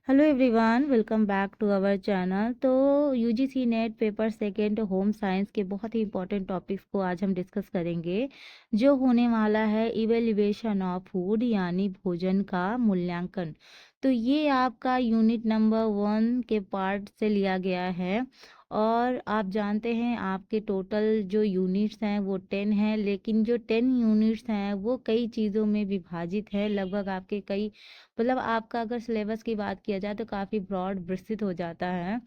Hello everyone, welcome back to our channel. तो UGC NET paper second home science के बहुत ही important topics को आज हम डिस्कस करेंगे, जो होने वाला है इवेल्युएशन ऑफ फूड यानी भोजन का मूल्यांकन। तो ये आपका यूनिट नंबर 1 के पार्ट से लिया गया है। और आप जानते हैं आपके टोटल जो यूनिट्स हैं वो 10 हैं, लेकिन जो 10 यूनिट्स हैं वो कई चीज़ों में विभाजित है। लगभग आपके कई मतलब आपका अगर सिलेबस की बात किया जाए तो काफ़ी ब्रॉड विस्तृत हो जाता है।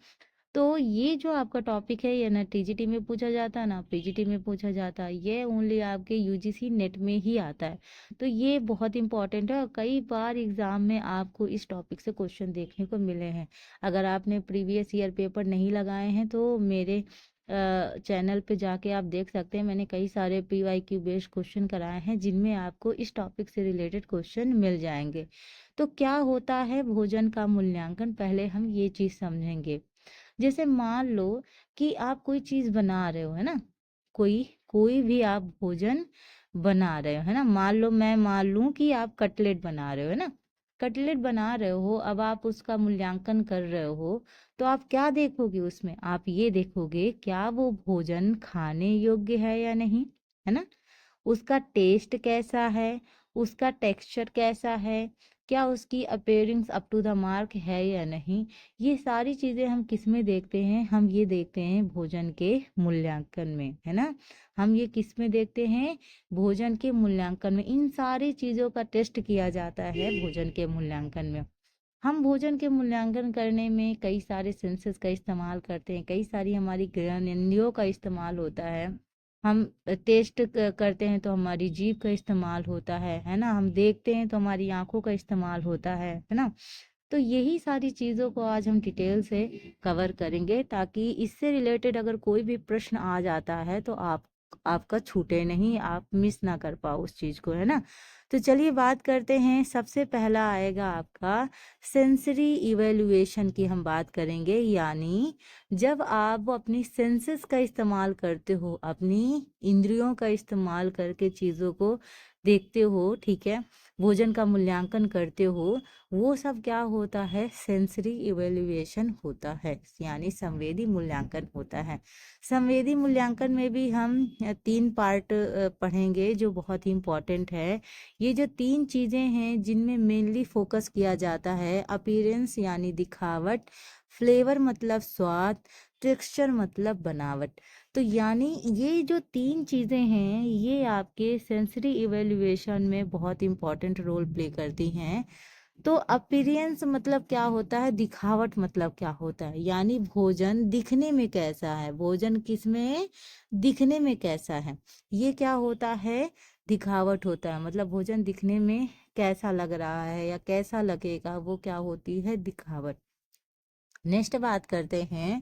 तो ये जो आपका टॉपिक है ये ना टीजीटी में पूछा जाता है ना पीजीटी में पूछा जाता है, ये ओनली आपके यूजीसी नेट में ही आता है। तो ये बहुत इंपॉर्टेंट है और कई बार एग्जाम में आपको इस टॉपिक से क्वेश्चन देखने को मिले हैं। अगर आपने प्रीवियस ईयर पेपर नहीं लगाए हैं तो मेरे चैनल पे जाके आप देख सकते हैं, मैंने कई सारे पीवाईक्यू बेस्ड क्वेश्चन कराए हैं जिनमें आपको इस टॉपिक से रिलेटेड क्वेश्चन मिल जाएंगे। तो क्या होता है भोजन का मूल्यांकन, पहले हम ये चीज़ समझेंगे। जैसे मान लो कि आप कोई चीज़ बना रहे हो, है ना, कोई कोई भी आप भोजन बना रहे हो, है ना। मान लूँ कि आप कटलेट बना रहे हो, है ना। कटलेट बना रहे हो, अब आप उसका मूल्यांकन कर रहे हो, तो आप क्या देखोगे उसमें, आप ये देखोगे क्या वो भोजन खाने योग्य है या नहीं, है ना। उसका टेस्ट कैसा है, उसका टेक्सचर कैसा है, क्या उसकी अपीयरिंग्स अप टू द मार्क है या नहीं। ये सारी चीज़ें हम किस में देखते हैं, हम ये देखते हैं भोजन के मूल्यांकन में, है ना। हम ये किस में देखते हैं, भोजन के मूल्यांकन में। इन सारी चीज़ों का टेस्ट किया जाता है भोजन के मूल्यांकन में। हम भोजन के मूल्यांकन करने में कई सारे सेंसेस का इस्तेमाल करते हैं, कई सारी हमारी ज्ञानेंद्रियों का इस्तेमाल होता है। हम टेस्ट करते हैं तो हमारी जीभ का इस्तेमाल होता है ना। हम देखते हैं तो हमारी आंखों का इस्तेमाल होता है ना। तो यही सारी चीज़ों को आज हम डिटेल से कवर करेंगे, ताकि इससे रिलेटेड अगर कोई भी प्रश्न आ जाता है तो आपका छूटे नहीं, आप मिस ना कर पाओ उस चीज़ को, है ना। तो चलिए बात करते हैं। सबसे पहला आएगा आपका सेंसरी इवेल्युएशन की हम बात करेंगे, यानी जब आप अपनी सेंसेस का इस्तेमाल करते हो, अपनी इंद्रियों का इस्तेमाल करके चीज़ों को देखते हो, ठीक है, भोजन का मूल्यांकन करते हो, वो सब क्या होता है, सेंसरी इवेल्युएशन होता है, यानी संवेदी मूल्यांकन होता है। संवेदी मूल्यांकन में भी हम 3 पार्ट पढ़ेंगे जो बहुत ही इम्पोर्टेंट है। ये जो 3 चीज़ें हैं जिनमें मेनली फोकस किया जाता है, अपीयरेंस यानी दिखावट, फ्लेवर मतलब स्वाद, टेक्सचर मतलब बनावट। तो यानी ये जो 3 चीज़ें हैं ये आपके सेंसरी इवेल्युएशन में बहुत इंपॉर्टेंट रोल प्ले करती हैं। तो अपीयरेंस मतलब क्या होता है, दिखावट मतलब क्या होता है, यानी भोजन दिखने में कैसा है, भोजन किस में दिखने में कैसा है, ये क्या होता है, दिखावट होता है। मतलब भोजन दिखने में कैसा लग रहा है या कैसा लगेगा, वो क्या होती है, दिखावट। नेक्स्ट बात करते हैं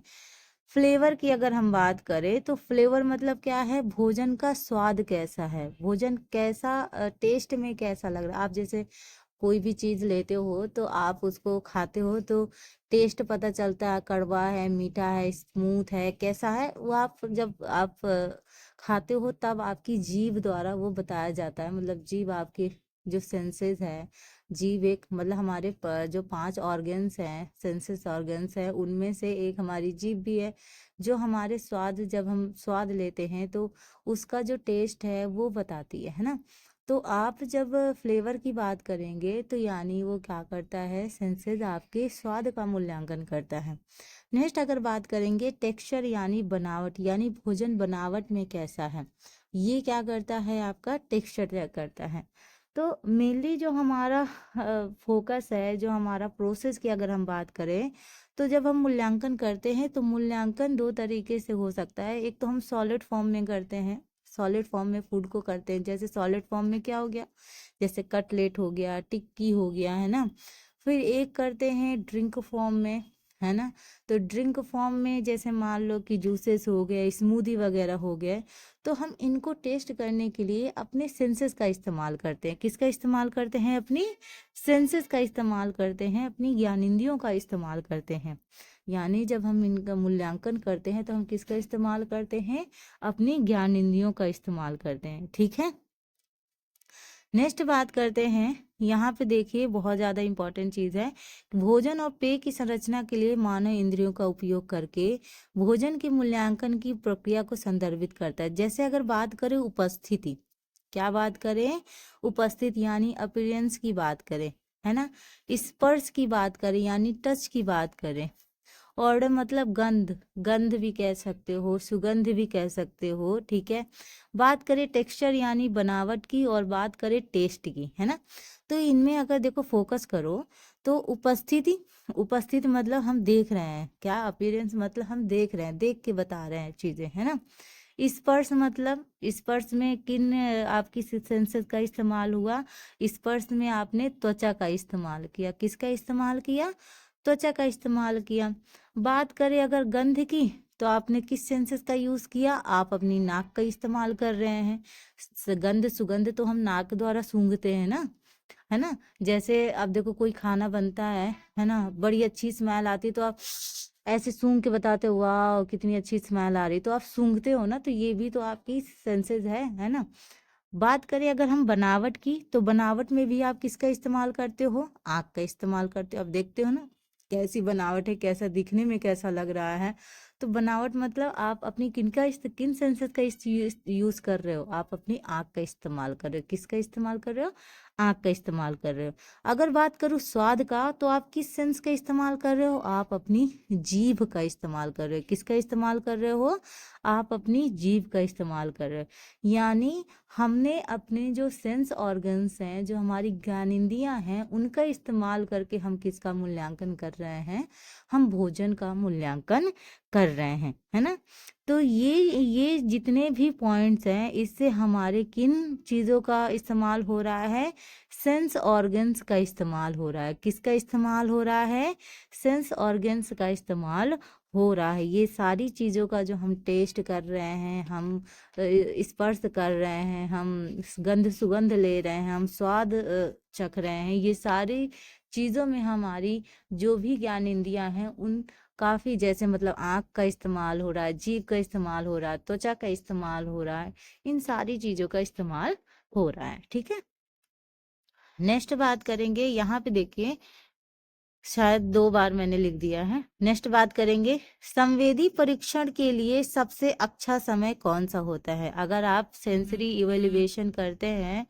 फ्लेवर की। अगर हम बात करें तो फ्लेवर मतलब क्या है, भोजन का स्वाद कैसा है, भोजन कैसा टेस्ट में कैसा लग रहा है। आप जैसे कोई भी चीज़ लेते हो तो आप उसको खाते हो तो टेस्ट पता चलता है, कड़वा है, मीठा है, स्मूथ है, कैसा है वो। आप जब आप खाते हो तब आपकी जीभ द्वारा वो बताया जाता है। मतलब जीभ आपके जो सेंसेस है, जीभ एक मतलब हमारे जो 5 ऑर्गन्स हैं, सेंसेस ऑर्गन्स हैं, उनमें से एक हमारी जीभ भी है, जो हमारे स्वाद, जब हम स्वाद लेते हैं तो उसका जो टेस्ट है वो बताती है ना। तो आप जब फ्लेवर की बात करेंगे तो यानी वो क्या करता है, सेंसेस आपके स्वाद का मूल्यांकन करता है। नेक्स्ट अगर बात करेंगे टेक्सचर यानी बनावट, यानी भोजन बनावट में कैसा है, ये क्या करता है, आपका टेक्सचर तय करता है। तो मेनली जो हमारा फोकस है, जो हमारा प्रोसेस की अगर हम बात करें, तो जब हम मूल्यांकन करते हैं तो मूल्यांकन 2 तरीके से हो सकता है। एक तो हम सॉलिड फॉर्म में करते हैं, सॉलिड फॉर्म में फूड को करते हैं। जैसे सॉलिड फॉर्म में क्या हो गया, जैसे कटलेट हो गया, टिक्की हो गया, है ना। फिर एक करते हैं ड्रिंक फॉर्म में, है ना। तो ड्रिंक फॉर्म में जैसे मान लो कि जूसेस हो गए, स्मूदी वगैरह हो गए, तो हम इनको टेस्ट करने के लिए अपने सेंसेस का इस्तेमाल करते हैं। किसका इस्तेमाल करते हैं, अपनी सेंसेस का इस्तेमाल करते हैं, अपनी ज्ञानेंद्रियों का इस्तेमाल करते हैं। यानी जब हम इनका मूल्यांकन करते हैं तो हम किसका इस्तेमाल करते हैं, अपनी ज्ञानेंद्रियों का इस्तेमाल करते हैं, ठीक है। नेक्स्ट बात करते हैं यहाँ पे देखिए बहुत ज़्यादा इम्पोर्टेंट चीज़ है। भोजन और पेय की संरचना के लिए मानव इंद्रियों का उपयोग करके भोजन के मूल्यांकन की प्रक्रिया को संदर्भित करता है। जैसे अगर बात करें उपस्थिति, क्या बात करें? उपस्थित यानी अपीयरेंस की बात करें, है ना। स्पर्श की बात करें यानी टच की बात करें। ऑर्डर मतलब गंध, गंध भी कह सकते हो, सुगंध भी कह सकते हो, ठीक है। बात करें टेक्सचर यानी बनावट की, और बात करें टेस्ट की, है ना। तो इनमें अगर देखो फोकस करो तो उपस्थिति, उपस्थिति मतलब हम देख रहे हैं, क्या अपीयरेंस मतलब हम देख रहे हैं, देख के बता रहे हैं चीजें, है ना। स्पर्श मतलब स्पर्श में किन आपकी सेंसेस का इस्तेमाल हुआ? स्पर्श में आपने त्वचा का इस्तेमाल किया। किसका इस्तेमाल किया? त्वचा का इस्तेमाल किया। बात करें अगर गंध की, तो आपने किस सेंसेस का यूज किया? आप अपनी नाक का इस्तेमाल कर रहे हैं। गंध सुगंध तो हम नाक द्वारा सूंघते हैं ना, है ना। जैसे अब देखो कोई खाना बनता है ना, बड़ी अच्छी स्मेल आती है तो आप ऐसे सूंघ के बताते हो वाह कितनी अच्छी स्मेल आ रही, तो आप सूंघते हो ना, तो ये भी तो आपकी सेंसेस है ना। बात करें अगर हम बनावट की, तो बनावट में भी आप किसका इस्तेमाल करते हो? आँख का इस्तेमाल करते हो। अब देखते हो ना कैसी बनावट है, कैसा दिखने में कैसा लग रहा है। तो बनावट मतलब आप अपनी किन सेंसेस का यूज कर रहे हो? आप अपनी आँख का इस्तेमाल कर रहे हो। किसका इस्तेमाल कर रहे हो? आँख का इस्तेमाल कर रहे हो। अगर बात करूँ स्वाद का, तो आप किस सेंस का इस्तेमाल कर रहे हो? आप अपनी जीभ का इस्तेमाल कर रहे हो। किसका इस्तेमाल कर रहे हो? आप अपनी जीभ का इस्तेमाल कर रहे हो। यानी हमने अपने जो सेंस ऑर्गन्स हैं, जो हमारी ज्ञानेंद्रियां हैं, उनका इस्तेमाल करके हम किसका मूल्यांकन कर रहे हैं? हम भोजन का मूल्यांकन कर रहे हैं, है ना। तो ये जितने भी पॉइंट्स हैं, इससे हमारे किन चीज़ों का इस्तेमाल हो रहा है? सेंस ऑर्गन्स का इस्तेमाल हो रहा है। किसका इस्तेमाल हो रहा है? सेंस ऑर्गन्स का इस्तेमाल हो रहा है। ये सारी चीज़ों का जो हम टेस्ट कर रहे हैं, हम स्पर्श कर रहे हैं, हम गंध सुगंध ले रहे हैं, हम स्वाद चख रहे हैं, ये सारी चीज़ों में हमारी जो भी ज्ञान इंद्रियां हैं उन काफ़ी, जैसे मतलब आँख का इस्तेमाल हो रहा है, जीभ का इस्तेमाल हो रहा है, त्वचा का इस्तेमाल हो रहा है, इन सारी चीज़ों का इस्तेमाल हो रहा है, ठीक है। नेक्स्ट बात करेंगे, यहाँ पे देखिए शायद 2 बार मैंने लिख दिया है। नेक्स्ट बात करेंगे, संवेदी परीक्षण के लिए सबसे अच्छा समय कौन सा होता है? अगर आप सेंसरी इवेल्युएशन करते हैं,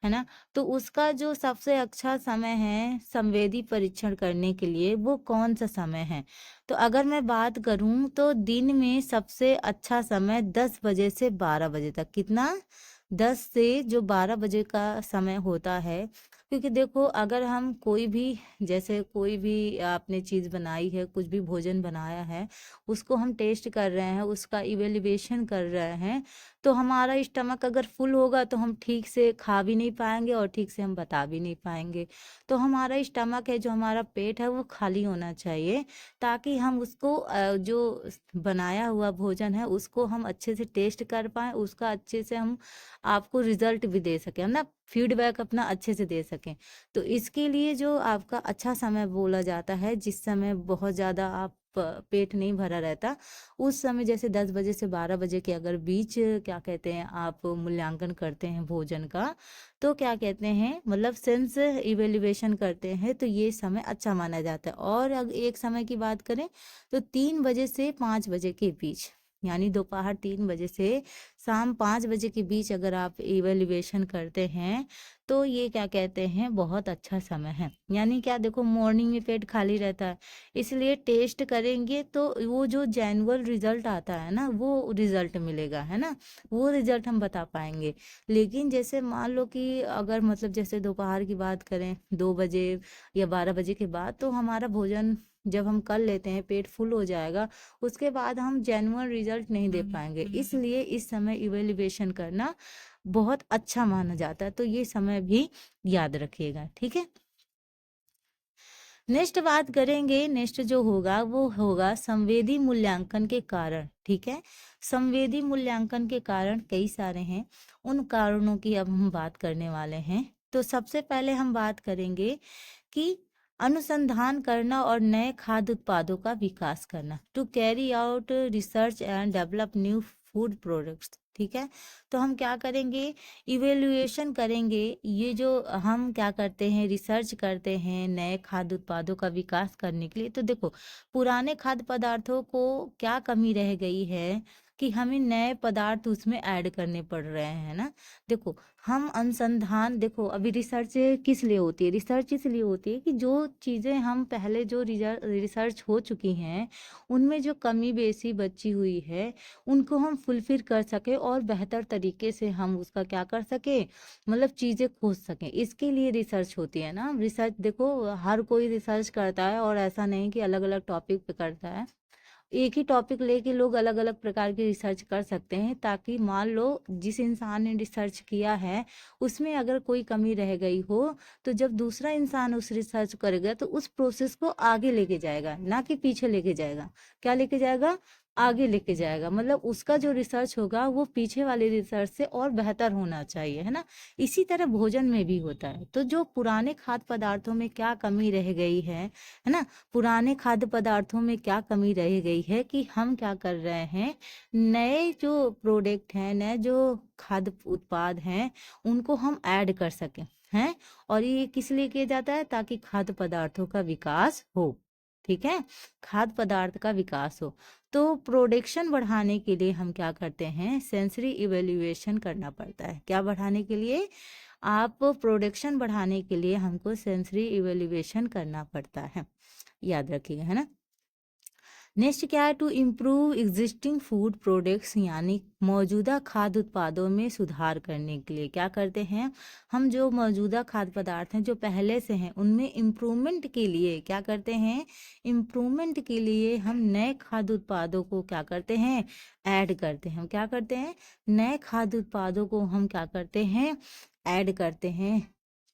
है ना, तो उसका जो सबसे अच्छा समय है संवेदी परीक्षण करने के लिए, वो कौन सा समय है? तो अगर मैं बात करूं तो दिन में सबसे अच्छा समय 10 बजे से 12 बजे तक। कितना? 10 से जो 12 बजे का समय होता है। क्योंकि देखो अगर हम कोई भी, जैसे कोई भी आपने चीज़ बनाई है, कुछ भी भोजन बनाया है, उसको हम टेस्ट कर रहे हैं, उसका इवेल्युएशन कर रहे हैं, तो हमारा स्टमक अगर फुल होगा तो हम ठीक से खा भी नहीं पाएंगे और ठीक से हम बता भी नहीं पाएंगे। तो हमारा स्टमक है, जो हमारा पेट है, वो खाली होना चाहिए, ताकि हम उसको जो बनाया हुआ भोजन है उसको हम अच्छे से टेस्ट कर पाएँ, उसका अच्छे से हम आपको रिजल्ट भी दे सकें, हम ना फीडबैक अपना अच्छे से दे सकें। तो इसके लिए जो आपका अच्छा समय बोला जाता है, जिस समय बहुत ज़्यादा आप पेट नहीं भरा रहता, उस समय जैसे 10 बजे से 12 बजे के अगर बीच क्या कहते हैं आप मूल्यांकन करते हैं भोजन का, तो क्या कहते हैं मतलब सेंस इवेल्युएशन करते हैं, तो ये समय अच्छा माना जाता है। और अगर एक समय की बात करें तो 3 बजे से 5 बजे के बीच, यानी दोपहर 3 बजे से शाम 5 बजे के बीच अगर आप इवेल्युएशन करते हैं, तो ये क्या कहते हैं बहुत अच्छा समय है। यानी क्या, देखो मॉर्निंग में पेट खाली रहता है, इसलिए टेस्ट करेंगे तो वो जो जेन्युइन रिजल्ट आता है ना, वो रिजल्ट मिलेगा, है ना, वो रिजल्ट हम बता पाएंगे। लेकिन जैसे मान लो कि अगर मतलब जैसे दोपहर की बात करें 2 बजे या 12 बजे के बाद, तो हमारा भोजन जब हम कर लेते हैं पेट फुल हो जाएगा, उसके बाद हम जेन्युइन रिजल्ट नहीं दे पाएंगे। इसलिए इस समय इवेल्युएशन करना बहुत अच्छा माना जाता है, तो ये समय भी याद रखिएगा, ठीक है। नेक्स्ट बात करेंगे, नेक्स्ट जो होगा वो होगा संवेदी मूल्यांकन के कारण, ठीक है। संवेदी मूल्यांकन के कारण कई सारे हैं, उन कारणों की अब हम बात करने वाले हैं। तो सबसे पहले हम बात करेंगे कि अनुसंधान करना और नए खाद्य उत्पादों का विकास करना, to carry out research and develop new food products, ठीक है। तो हम क्या करेंगे, इवेल्युएशन करेंगे। ये जो हम क्या करते हैं, रिसर्च करते हैं नए खाद्य उत्पादों का विकास करने के लिए। तो देखो, पुराने खाद्य पदार्थों को क्या कमी रह गई है कि हमें नए पदार्थ उसमें ऐड करने पड़ रहे हैं ना। देखो, हम अनुसंधान, देखो अभी रिसर्च किस लिए होती है, रिसर्च इसलिए होती है कि जो चीज़ें हम पहले जो रिसर्च हो चुकी हैं उनमें जो कमी बेसी बची हुई है उनको हम फुलफिल कर सके और बेहतर तरीके से हम उसका क्या कर सके, मतलब चीज़ें खोज सकें। इसके लिए रिसर्च होती है ना। रिसर्च देखो, हर कोई रिसर्च करता है और ऐसा नहीं कि अलग अलग टॉपिक पे करता है। एक ही टॉपिक लेके लोग अलग अलग प्रकार की रिसर्च कर सकते हैं, ताकि मान लो जिस इंसान ने रिसर्च किया है उसमें अगर कोई कमी रह गई हो, तो जब दूसरा इंसान उस रिसर्च करेगा तो उस प्रोसेस को आगे लेके जाएगा, ना कि पीछे लेके जाएगा। क्या लेके जाएगा, आगे लेके जाएगा। मतलब उसका जो रिसर्च होगा वो पीछे वाले रिसर्च से और बेहतर होना चाहिए, है ना। इसी तरह भोजन में भी होता है। तो जो पुराने खाद्य पदार्थों में क्या कमी रह गई है ना, पुराने खाद्य पदार्थों में क्या कमी रह गई है कि हम क्या कर रहे हैं, नए जो प्रोडक्ट हैं, नए जो खाद्य उत्पाद हैं उनको हम ऐड कर सकें, हैं। और ये किस लिए किया जाता है, ताकि खाद्य पदार्थों का विकास हो। ठीक है, खाद्य पदार्थ का विकास हो। तो प्रोडक्शन बढ़ाने के लिए हम क्या करते हैं, सेंसरी इवेल्युएशन करना पड़ता है। क्या बढ़ाने के लिए, आप प्रोडक्शन बढ़ाने के लिए हमको सेंसरी इवेल्युएशन करना पड़ता है, याद रखिएगा, है ना। नेक्स्ट क्या है, to improve existing food products, यानी मौजूदा खाद्य उत्पादों में सुधार करने के लिए क्या करते हैं हम, जो मौजूदा खाद्य पदार्थ हैं जो पहले से हैं उनमें इम्प्रूवमेंट के लिए क्या करते हैं, इम्प्रूवमेंट के लिए हम नए खाद्य उत्पादों को क्या करते हैं, ऐड करते हैं। हम क्या करते हैं, नए खाद्य उत्पादों को हम क्या करते हैं, ऐड करते हैं।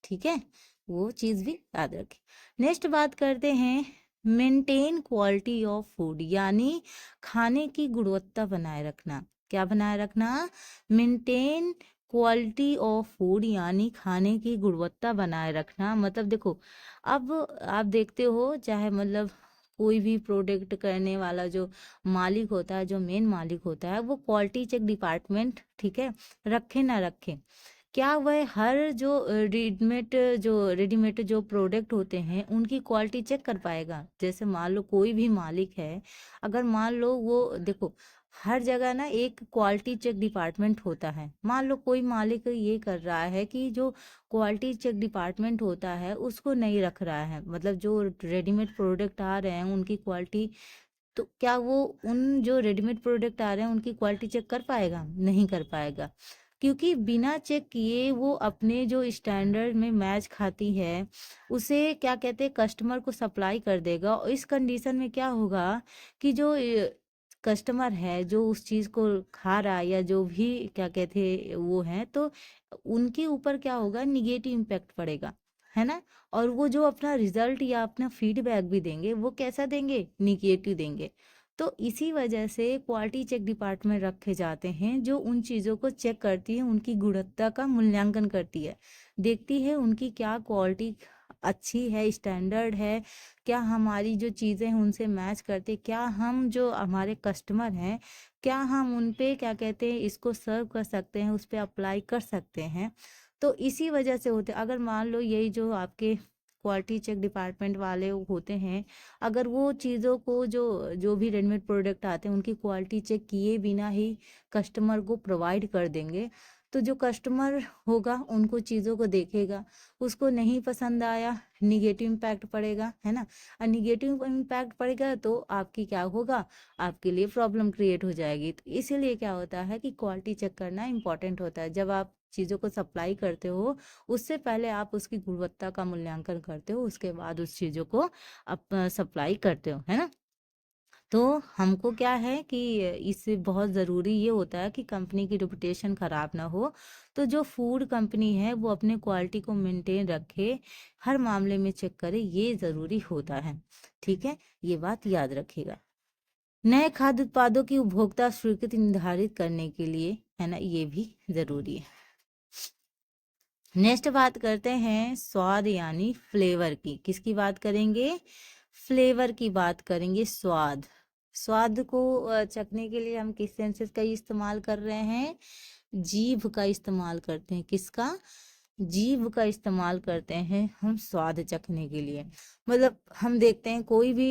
ठीक है, वो चीज़ भी याद रखें। नेक्स्ट बात करते हैं, मेंटेन क्वालिटी ऑफ फूड, यानी खाने की गुणवत्ता बनाए रखना। क्या बनाए रखना, मेंटेन क्वालिटी ऑफ फूड, यानी खाने की गुणवत्ता बनाए रखना। मतलब देखो, अब आप देखते हो चाहे मतलब कोई भी प्रोडक्ट करने वाला जो मालिक होता है, जो मेन मालिक होता है, वो क्वालिटी चेक डिपार्टमेंट, ठीक है, रखे ना रखे, क्या वह हर जो रेडीमेड जो प्रोडक्ट होते हैं उनकी क्वालिटी चेक कर पाएगा। जैसे मान लो कोई भी मालिक है, अगर मान लो वो, देखो हर जगह ना एक क्वालिटी चेक डिपार्टमेंट होता है। मान लो कोई मालिक ये कर रहा है कि जो क्वालिटी चेक डिपार्टमेंट होता है उसको नहीं रख रहा है, मतलब जो रेडीमेड प्रोडक्ट आ रहे हैं उनकी क्वालिटी, तो क्या वो उन जो रेडीमेड प्रोडक्ट आ रहे हैं उनकी क्वालिटी चेक कर पाएगा, नहीं कर पाएगा। क्योंकि बिना चेक किए वो अपने जो स्टैंडर्ड में मैच खाती है उसे क्या कहते हैं, कस्टमर को सप्लाई कर देगा। और इस कंडीशन में क्या होगा कि जो कस्टमर है जो उस चीज़ को खा रहा है या जो भी क्या कहते हैं वो है, तो उनके ऊपर क्या होगा, निगेटिव इम्पैक्ट पड़ेगा, है ना। और वो जो अपना रिजल्ट या अपना फीडबैक भी देंगे वो कैसा देंगे, निगेटिव देंगे। तो इसी वजह से क्वालिटी चेक डिपार्टमेंट रखे जाते हैं जो उन चीज़ों को चेक करती है, उनकी गुणवत्ता का मूल्यांकन करती है, देखती है उनकी क्या क्वालिटी अच्छी है, स्टैंडर्ड है, क्या हमारी जो चीज़ें हैं उनसे मैच करते, क्या हम जो हमारे कस्टमर हैं क्या हम उन पे क्या कहते हैं इसको सर्व कर सकते हैं, उस पर अप्लाई कर सकते हैं। तो इसी वजह से होते, अगर मान लो यही जो आपके क्वालिटी चेक डिपार्टमेंट वाले होते हैं, अगर वो चीज़ों को जो जो भी रेडीमेड प्रोडक्ट आते हैं उनकी क्वालिटी चेक किए बिना ही कस्टमर को प्रोवाइड कर देंगे, तो जो कस्टमर होगा उनको चीज़ों को देखेगा, उसको नहीं पसंद आया, निगेटिव इम्पैक्ट पड़ेगा, है ना। और निगेटिव इम्पैक्ट पड़ेगा तो आपकी क्या होगा, आपके लिए प्रॉब्लम क्रिएट हो जाएगी। तो इसीलिए क्या होता है कि क्वालिटी चेक करना इंपॉर्टेंट होता है। जब आप चीज़ों को सप्लाई करते हो उससे पहले आप उसकी गुणवत्ता का मूल्यांकन करते हो, उसके बाद उस चीज़ों को आप सप्लाई करते हो, है ना। तो हमको क्या है कि इससे बहुत ज़रूरी ये होता है कि कंपनी की रेपुटेशन ख़राब ना हो। तो जो फूड कंपनी है वो अपने क्वालिटी को मेंटेन रखे, हर मामले में चेक करे, ये ज़रूरी होता है। ठीक है, ये बात याद रखिएगा। नए खाद्य उत्पादों की उपभोक्ता स्वीकृति निर्धारित करने के लिए, है ना, ये भी ज़रूरी है। नेक्स्ट बात करते हैं स्वाद यानी फ्लेवर की। किसकी बात करेंगे, फ्लेवर की बात करेंगे, स्वाद। स्वाद को चखने के लिए हम किस सेंसेस का इस्तेमाल कर रहे हैं? जीभ का इस्तेमाल करते हैं। किसका? जीभ का इस्तेमाल करते हैं हम स्वाद चखने के लिए। मतलब हम देखते हैं कोई भी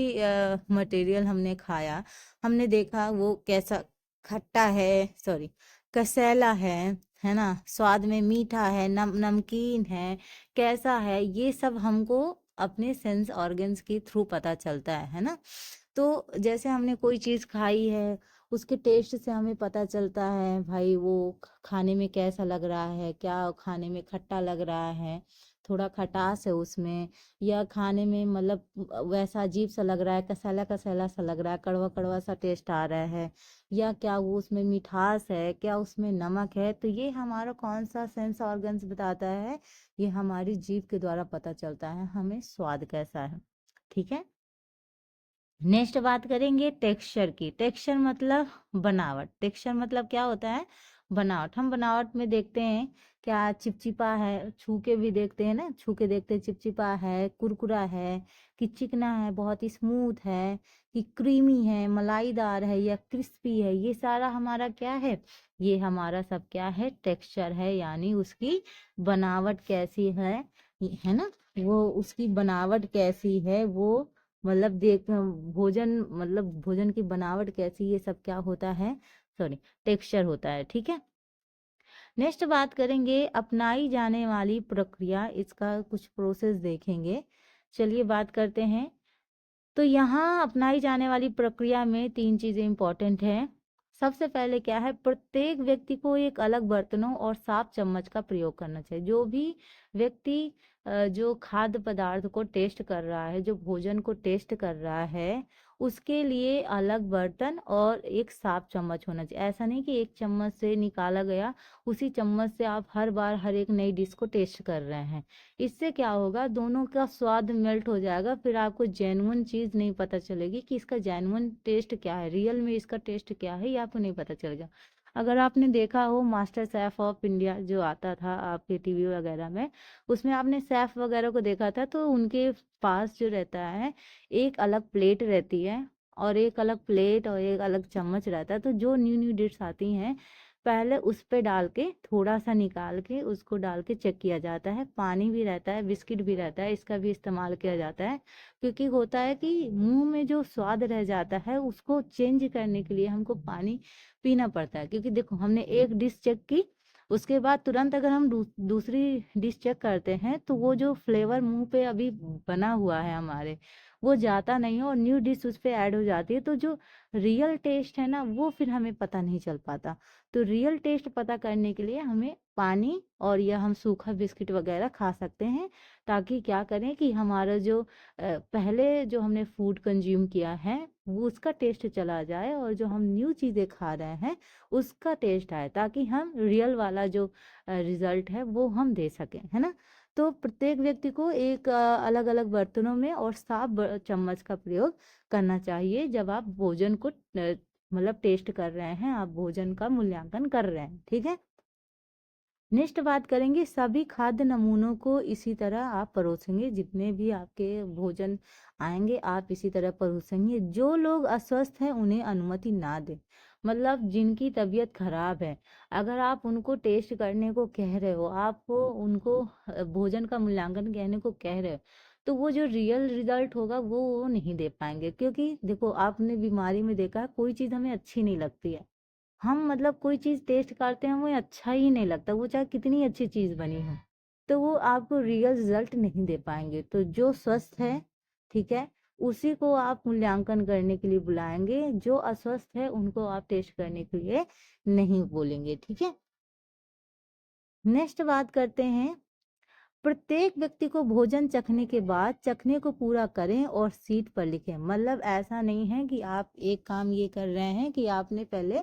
मटेरियल हमने खाया, हमने देखा वो कैसा खट्टा है, सॉरी कसैला है ना, स्वाद में मीठा है, नमकीन है, कैसा है, ये सब हमको अपने सेंस ऑर्गन्स के थ्रू पता चलता है ना। तो जैसे हमने कोई चीज़ खाई है, उसके टेस्ट से हमें पता चलता है भाई वो खाने में कैसा लग रहा है, क्या खाने में खट्टा लग रहा है, थोड़ा खटास है उसमें, या खाने में मतलब वैसा अजीब सा लग रहा है, कसैला कसैला सा लग रहा है, कड़वा कड़वा सा टेस्ट आ रहा है, या क्या वो उसमें मिठास है, क्या उसमें नमक है। तो ये हमारा कौन सा सेंस ऑर्गन्स बताता है? ये हमारी जीभ के द्वारा पता चलता है हमें स्वाद कैसा है। ठीक है। नेक्स्ट बात करेंगे टेक्सचर की। टेक्सचर मतलब बनावट। टेक्सचर मतलब क्या होता है? बनावट। हम बनावट में देखते हैं क्या चिपचिपा है, छू के भी देखते हैं ना, छू के देखते हैं चिपचिपा है, कुरकुरा है, कि चिकना है, बहुत ही स्मूथ है, कि क्रीमी है, मलाईदार है, या क्रिस्पी है। ये सारा हमारा क्या है? ये हमारा सब क्या है? टेक्सचर है, यानी उसकी बनावट कैसी है ना, वो उसकी बनावट कैसी है, वो मतलब देख भोजन, मतलब भोजन की बनावट कैसी, ये सब क्या होता है? सॉरी, टेक्सचर होता है। ठीक है। नेक्स्ट बात करेंगे अपनाई जाने वाली प्रक्रिया, इसका कुछ प्रोसेस देखेंगे। चलिए बात करते हैं। तो यहाँ अपनाई जाने वाली प्रक्रिया में 3 चीजें इंपॉर्टेंट हैं। सबसे पहले क्या है? प्रत्येक व्यक्ति को एक अलग बर्तनों और साफ चम्मच का प्रयोग करना चाहिए। जो भी व्यक्ति जो खाद्य पदार्थ को टेस्ट कर रहा है, जो भोजन को टेस्ट कर रहा है, उसके लिए अलग बर्तन और एक साफ चम्मच होना चाहिए। ऐसा नहीं कि एक चम्मच से निकाला गया, उसी चम्मच से आप हर बार हर एक नई डिश को टेस्ट कर रहे हैं। इससे क्या होगा? दोनों का स्वाद मेल्ट हो जाएगा, फिर आपको जेन्युइन चीज़ नहीं पता चलेगी कि इसका जेन्युइन टेस्ट क्या है, रियल में इसका टेस्ट क्या है, ये आपको नहीं पता चलेगा। अगर आपने देखा हो मास्टर शेफ ऑफ इंडिया जो आता था आपके टीवी वगैरह में, उसमें आपने शेफ वगैरह को देखा था, तो उनके पास जो रहता है एक अलग प्लेट रहती है, और एक अलग प्लेट और एक अलग चम्मच रहता है। तो जो न्यू न्यू डिश आती हैं, पहले उस पे डाल के थोड़ा सा निकाल के उसको डाल के चेक किया जाता है। पानी भी रहता है, बिस्किट भी रहता है, इसका भी इस्तेमाल किया जाता है। क्योंकि होता है कि मुंह में जो स्वाद रह जाता है उसको चेंज करने के लिए हमको पानी पीना पड़ता है। क्योंकि देखो हमने एक डिश चेक की, उसके बाद तुरंत अगर हम दूसरी डिश चेक करते हैं, तो वो जो फ्लेवर मुंह पे अभी बना हुआ है हमारे, वो जाता नहीं है, और न्यू डिश उस पे ऐड हो जाती है। तो जो रियल टेस्ट है ना, वो फिर हमें पता नहीं चल पाता। तो रियल टेस्ट पता करने के लिए हमें पानी और या हम सूखा बिस्किट वगैरह खा सकते हैं, ताकि क्या करें कि हमारा जो पहले जो हमने फूड कंज्यूम किया है वो उसका टेस्ट चला जाए, और जो हम न्यू चीज़ें खा रहे हैं उसका टेस्ट आए, ताकि हम रियल वाला जो रिजल्ट है वो हम दे सकें, है ना। तो प्रत्येक व्यक्ति को एक अलग अलग बर्तनों में और साफ चम्मच का प्रयोग करना चाहिए जब आप भोजन को मतलब टेस्ट कर रहे हैं, आप भोजन का मूल्यांकन कर रहे हैं। ठीक है। नेक्स्ट बात करेंगे, सभी खाद्य नमूनों को इसी तरह आप परोसेंगे। जितने भी आपके भोजन आएंगे आप इसी तरह परोसेंगे। जो लोग अस्वस्थ हैं उन्हें अनुमति ना दें। मतलब जिनकी तबीयत खराब है, अगर आप उनको टेस्ट करने को कह रहे हो, आपको उनको भोजन का मूल्यांकन कहने को कह रहे हो, तो वो जो रियल रिजल्ट होगा वो नहीं दे पाएंगे। क्योंकि देखो आपने बीमारी में देखा है, कोई चीज़ हमें अच्छी नहीं लगती है, हम मतलब कोई चीज़ टेस्ट करते हैं हमें अच्छा ही नहीं लगता, वो चाहे कितनी अच्छी चीज़ बनी हो, तो वो आपको रियल रिजल्ट नहीं दे पाएंगे। तो जो स्वस्थ है, ठीक है, उसी को आप मूल्यांकन करने के लिए बुलाएंगे। जो अस्वस्थ है उनको आप टेस्ट करने के लिए नहीं बोलेंगे। ठीक है। नेक्स्ट बात करते हैं, प्रत्येक व्यक्ति को भोजन चखने के बाद चखने को पूरा करें और सीट पर लिखें। मतलब ऐसा नहीं है कि आप एक काम ये कर रहे हैं कि आपने पहले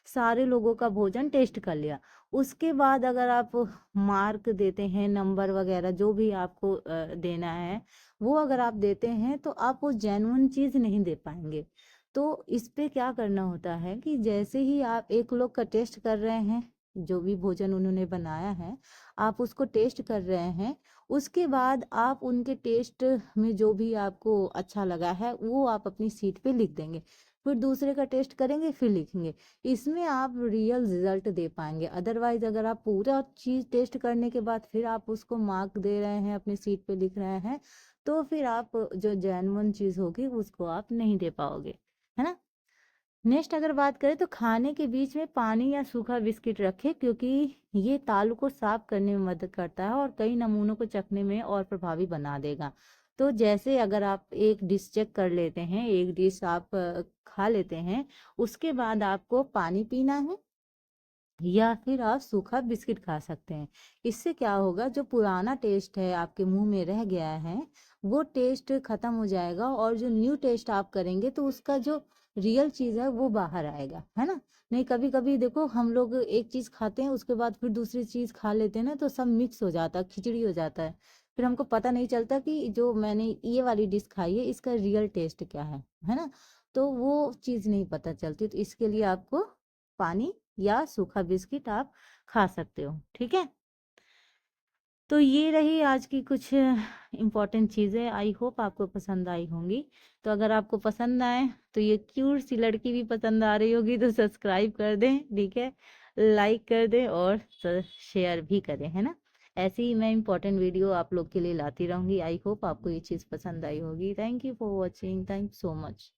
सारे लोगों का भोजन टेस्ट कर लिया, उसके बाद अगर आप मार्क देते हैं, नंबर वगैरह जो भी आपको देना है, वो अगर आप देते हैं तो आप वो जेन्युइन चीज़ नहीं दे पाएंगे। तो इस पे क्या करना होता है कि जैसे ही आप एक लोग का टेस्ट कर रहे हैं, जो भी भोजन उन्होंने बनाया है, आप उसको टेस्ट कर रहे हैं, उसके बाद आप उनके टेस्ट में जो भी आपको अच्छा लगा है वो आप अपनी सीट पे लिख देंगे। फिर दूसरे का टेस्ट करेंगे, फिर लिखेंगे। इसमें आप रियल रिजल्ट दे पाएंगे। अदरवाइज अगर आप पूरा चीज़ टेस्ट करने के बाद फिर आप उसको मार्क दे रहे हैं, अपनी सीट पे लिख रहे हैं, तो फिर आप जो जेन्युइन चीज़ होगी उसको आप नहीं दे पाओगे, है ना। नेक्स्ट अगर बात करें तो खाने के बीच में पानी या सूखा बिस्किट रखें, क्योंकि ये तालू को साफ करने में मदद करता है और कई नमूनों को चखने में और प्रभावी बना देगा। तो जैसे अगर आप एक डिश चेक कर लेते हैं, एक डिश आप खा लेते हैं, उसके बाद आपको पानी पीना है या फिर आप सूखा बिस्किट खा सकते हैं। इससे क्या होगा, जो पुराना टेस्ट है आपके मुंह में रह गया है वो टेस्ट खत्म हो जाएगा, और जो न्यू टेस्ट आप करेंगे तो उसका जो रियल चीज है वो बाहर आएगा, है ना। नहीं, कभी कभी देखो हम लोग एक चीज खाते हैं उसके बाद फिर दूसरी चीज खा लेते हैं ना, तो सब मिक्स हो जाता है, खिचड़ी हो जाता है। फिर हमको पता नहीं चलता कि जो मैंने ये वाली डिश खाई है इसका रियल टेस्ट क्या है ना। तो वो चीज नहीं पता चलती, तो इसके लिए आपको पानी या सूखा बिस्किट आप खा सकते हो, ठीक है। तो ये रही आज की कुछ इम्पोर्टेंट चीज़ें, आई होप आपको पसंद आई होंगी। तो अगर आपको पसंद आए तो ये क्यूट सी लड़की भी पसंद आ रही होगी तो सब्सक्राइब कर दें, ठीक है, लाइक कर दें और शेयर भी करें, है ना। ऐसे ही मैं इम्पोर्टेंट वीडियो आप लोग के लिए लाती रहूंगी। आई होप आपको ये चीज़ पसंद आई होगी। Thank you for watching, thank so much.